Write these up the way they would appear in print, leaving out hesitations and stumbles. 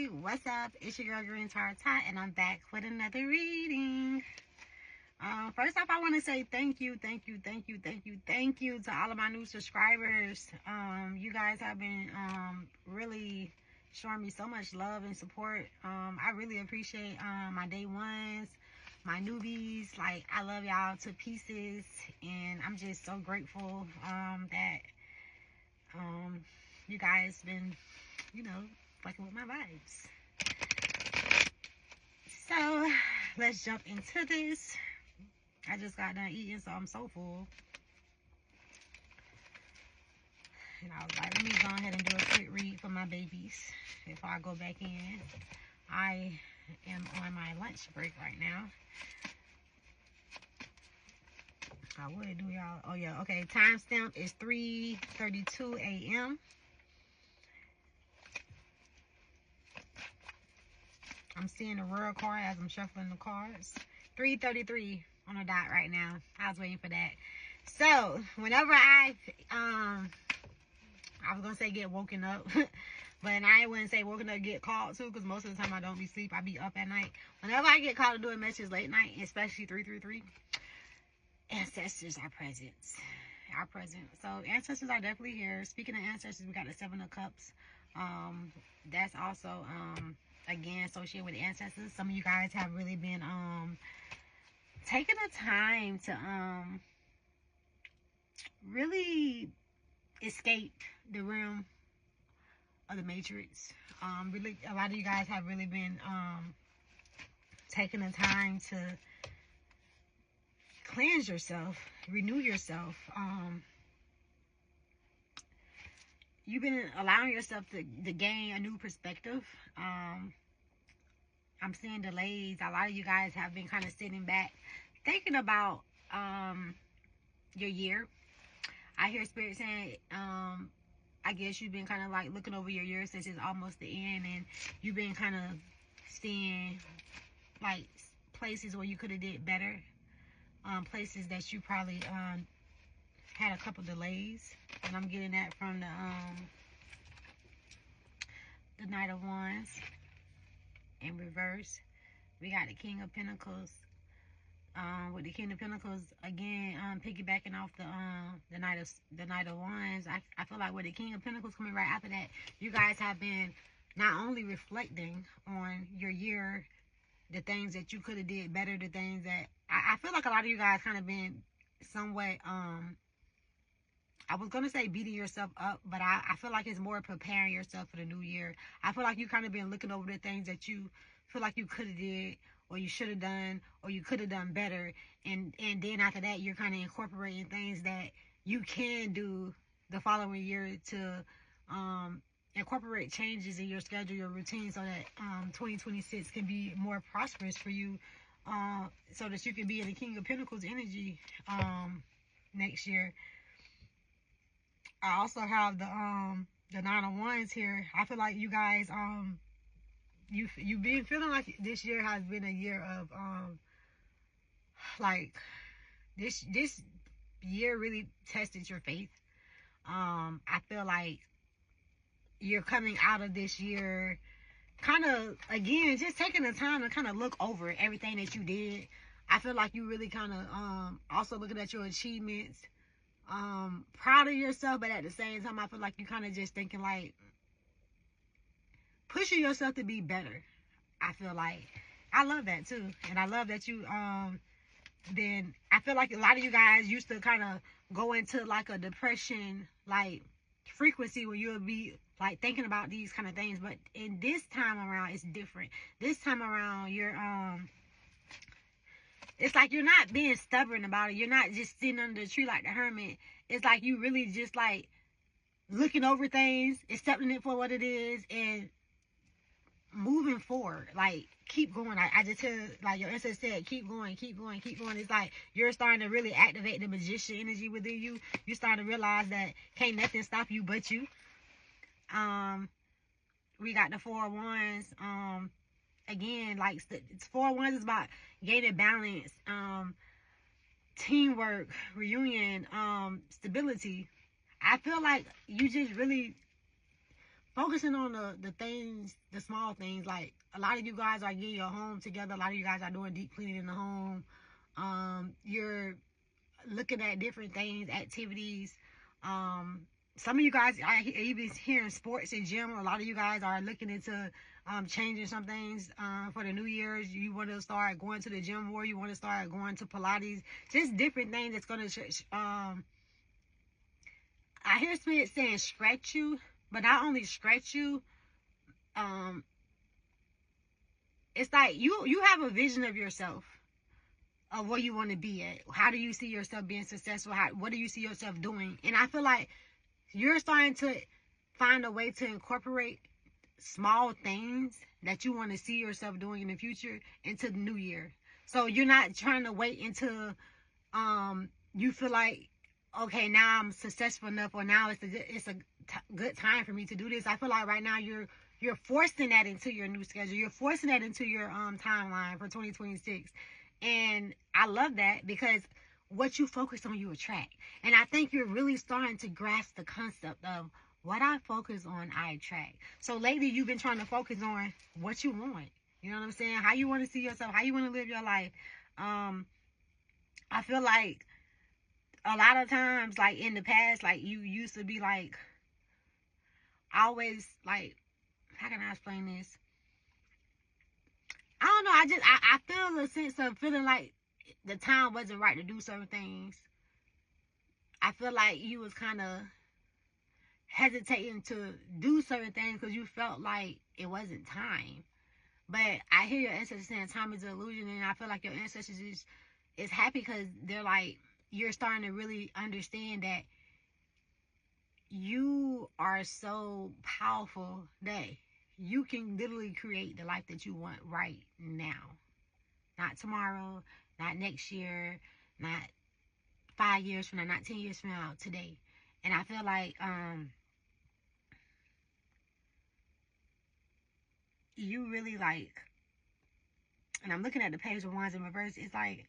what's up? It's your girl Green Tarot, and I'm back with another reading. First off, I want to say thank you to all of my new subscribers. You guys have been really showing me so much love and support. I really appreciate my day ones, my newbies. Like, I love y'all to pieces, and I'm just so grateful that you guys been, fucking with my vibes. So let's jump into this. I just got done eating, so I'm so full. And I was like, let me go ahead and do a quick read for my babies before I go back in. I am on my lunch break right now. What do y'all? Oh yeah, okay. Timestamp is 3:32 a.m. I'm seeing the real card as I'm shuffling the cards. 3:33 on the dot right now. I was waiting for that. So whenever I was gonna say get woken up, but I wouldn't say woken up, get called to, because most of the time I don't be asleep. I be up at night. Whenever I get called to do a message late night, especially 333, ancestors are present. So ancestors are definitely here. Speaking of ancestors, we got the 7 of Cups. That's also again associated with ancestors. Some of you guys have really been taking the time to really escape the realm of the matrix. Really, a lot of you guys have really been taking the time to cleanse yourself, renew yourself. You've been allowing yourself to gain a new perspective. I'm seeing delays. A lot of you guys have been kind of sitting back, thinking about your year. I hear Spirit saying, I guess you've been kind of like looking over your year since it's almost the end, and you've been kind of seeing like places where you could have did better, places that you probably had a couple delays. And I'm getting that from the Knight of Wands in reverse. We got the King of Pentacles. With the King of Pentacles again, piggybacking off the Knight of Wands. I feel like with the King of Pentacles coming right after that, you guys have been not only reflecting on your year, the things that you could have did better, the things that I feel like a lot of you guys kind of been somewhat I was going to say beating yourself up, but I feel like it's more preparing yourself for the new year. I feel like you kind of been looking over the things that you feel like you could have did, or you should have done, or you could have done better. And then after that, you're kind of incorporating things that you can do the following year to incorporate changes in your schedule, your routine, so that 2026 can be more prosperous for you, so that you can be in the King of Pentacles energy next year. I also have the Nine of Wands here. I feel like you guys you've been feeling like this year has been a year of like this year really tested your faith. I feel like you're coming out of this year kind of again just taking the time to kind of look over everything that you did. I feel like you really kind of also looking at your achievements. Proud of yourself, but at the same time, I feel like you kind of just thinking like pushing yourself to be better. I feel like I love that too, and I love that you then I feel like a lot of you guys used to kind of go into like a depression like frequency where you'll be like thinking about these kind of things, but in this time around it's different. This time around you're it's like you're not being stubborn about it. You're not just sitting under the tree like the hermit. It's like you really just like looking over things, accepting it for what it is, and moving forward. Like, keep going. I just tell, like your ancestor said, keep going, keep going, keep going. It's like you're starting to really activate the magician energy within you. You're starting to realize that can't nothing stop you but you. We got the 4 of Wands. Again, like it's 4 of Wands is about gaining balance, teamwork, reunion, stability. I feel like you just really focusing on the things, the small things. Like, a lot of you guys are getting your home together. A lot of you guys are doing deep cleaning in the home. You're looking at different things, activities. Some of you guys, I even hearing sports and gym. A lot of you guys are looking into changing some things for the New Year's. You want to start going to the gym more. You want to start going to Pilates. Just different things that's going to, I hear Spirit saying stretch you, but not only stretch you, it's like you have a vision of yourself, of where you want to be at. How do you see yourself being successful? What do you see yourself doing? And I feel like you're starting to find a way to incorporate small things that you want to see yourself doing in the future into the new year. So you're not trying to wait until you feel like, okay, now I'm successful enough, or now it's a good time for me to do this. I feel like right now you're forcing that into your new schedule. You're forcing that into your timeline for 2026. And I love that, because what you focus on, you attract. And I think you're really starting to grasp the concept of what I focus on, I attract. So lately, you've been trying to focus on what you want. You know what I'm saying? How you want to see yourself, how you want to live your life. I feel like a lot of times, like in the past, like you used to be like, always like, how can I explain this? I don't know. I feel a sense of feeling like the time wasn't right to do certain things. I feel like you was kind of hesitating to do certain things because you felt like it wasn't time. But I hear your ancestors saying time is an illusion, and I feel like your ancestors is happy because they're like, you're starting to really understand that you are so powerful that you can literally create the life that you want right now. Not tomorrow, not next year, not 5 years from now, not 10 years from now, today. And I feel like you really like, and I'm looking at the page of wands in reverse, it's like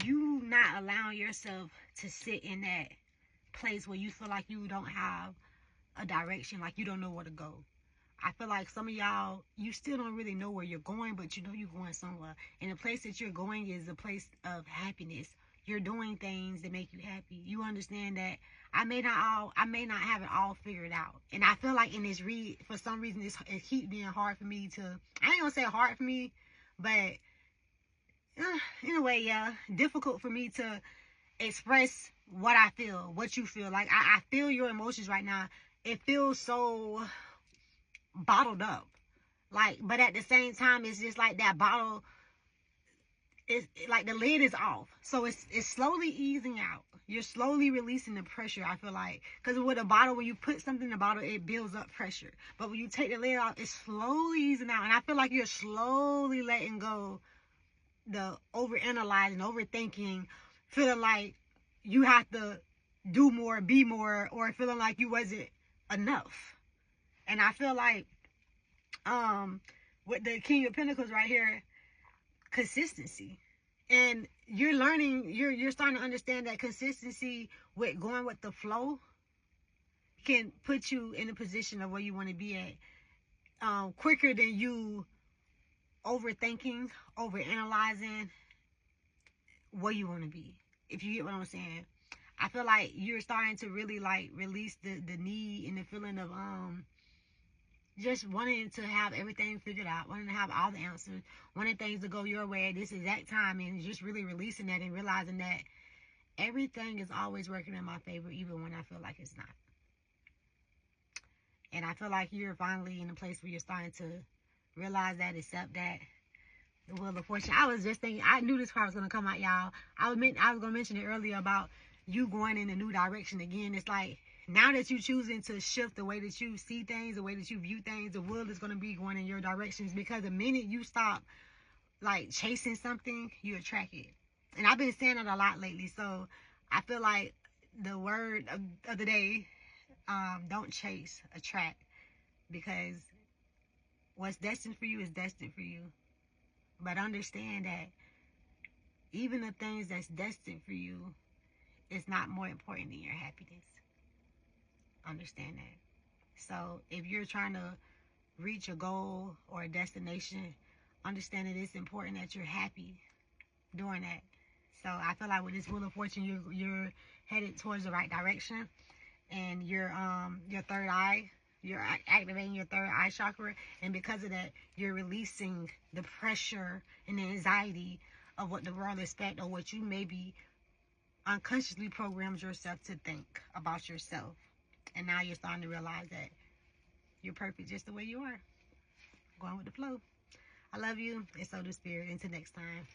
you not allowing yourself to sit in that place where you feel like you don't have a direction, like you don't know where to go. I feel like some of y'all, you still don't really know where you're going, but you know you're going somewhere. And the place that you're going is a place of happiness. You're doing things that make you happy. You understand that I may not have it all figured out. And I feel like in this read, for some reason, it keeps being hard for me to, I ain't gonna say hard for me, but in a way, yeah, difficult for me to express what I feel, what you feel. Like, I feel your emotions right now. It feels so bottled up, like, but at the same time, it's just like that bottle is like the lid is off, so it's slowly easing out. You're slowly releasing the pressure, I feel like, because with a bottle, when you put something in the bottle, it builds up pressure, but when you take the lid off, it's slowly easing out. And I feel like you're slowly letting go the overanalyzing, overthinking, feeling like you have to do more, be more, or feeling like you wasn't enough. And I feel like with the King of Pentacles right here, consistency. And you're learning, you're starting to understand that consistency with going with the flow can put you in a position of where you want to be at quicker than you overthinking, overanalyzing where you want to be. If you get what I'm saying. I feel like you're starting to really like release the need and the feeling of just wanting to have everything figured out, wanting to have all the answers, wanting things to go your way at this exact time, and just really releasing that and realizing that everything is always working in my favor, even when I feel like it's not. And I feel like you're finally in a place where you're starting to realize that, accept that, the Wheel of Fortune. I was just thinking, I knew this card was going to come out, y'all. I was going to mention it earlier about you going in a new direction again. It's like, now that you're choosing to shift the way that you see things, the way that you view things, the world is going to be going in your directions, because the minute you stop like chasing something, you attract it. And I've been saying it a lot lately, so I feel like the word of the day, don't chase, attract, because what's destined for you is destined for you. But understand that even the things that's destined for you is not more important than your happiness. understand that. So if you're trying to reach a goal or a destination, understand that it's important that you're happy doing that. So I feel like with this Wheel of Fortune, you're headed towards the right direction, and your third eye, you're activating your third eye chakra, and because of that, you're releasing the pressure and the anxiety of what the world expects, or what you maybe unconsciously programmed yourself to think about yourself. And now you're starting to realize that you're perfect just the way you are, going with the flow. I love you, and so do Spirit. Until next time.